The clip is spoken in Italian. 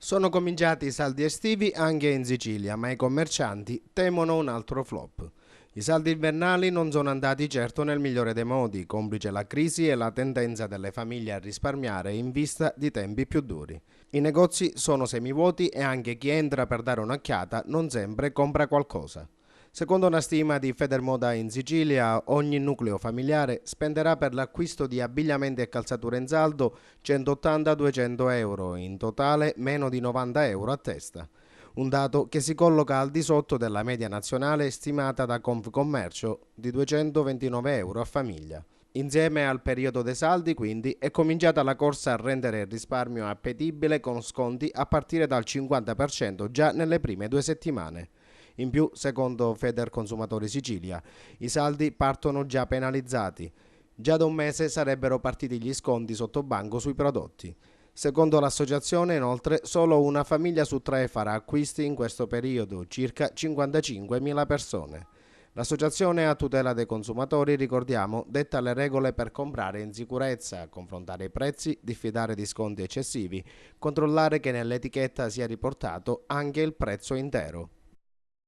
Sono cominciati i saldi estivi anche in Sicilia, ma i commercianti temono un altro flop. I saldi invernali non sono andati certo nel migliore dei modi, complice la crisi e la tendenza delle famiglie a risparmiare in vista di tempi più duri. I negozi sono semivuoti e anche chi entra per dare un'occhiata non sempre compra qualcosa. Secondo una stima di Federmoda in Sicilia, ogni nucleo familiare spenderà per l'acquisto di abbigliamento e calzature in saldo 180-200 euro, in totale meno di 90 euro a testa. Un dato che si colloca al di sotto della media nazionale stimata da Confcommercio di 229 euro a famiglia. Insieme al periodo dei saldi, quindi, è cominciata la corsa a rendere il risparmio appetibile con sconti a partire dal 50% già nelle prime 2 settimane. In più, secondo Federconsumatori Sicilia, i saldi partono già penalizzati. Già da un mese sarebbero partiti gli sconti sotto banco sui prodotti. Secondo l'associazione, inoltre, solo una famiglia su tre farà acquisti in questo periodo, circa 55.000 persone. L'associazione a tutela dei consumatori, ricordiamo, detta le regole per comprare in sicurezza, confrontare i prezzi, diffidare di sconti eccessivi, controllare che nell'etichetta sia riportato anche il prezzo intero.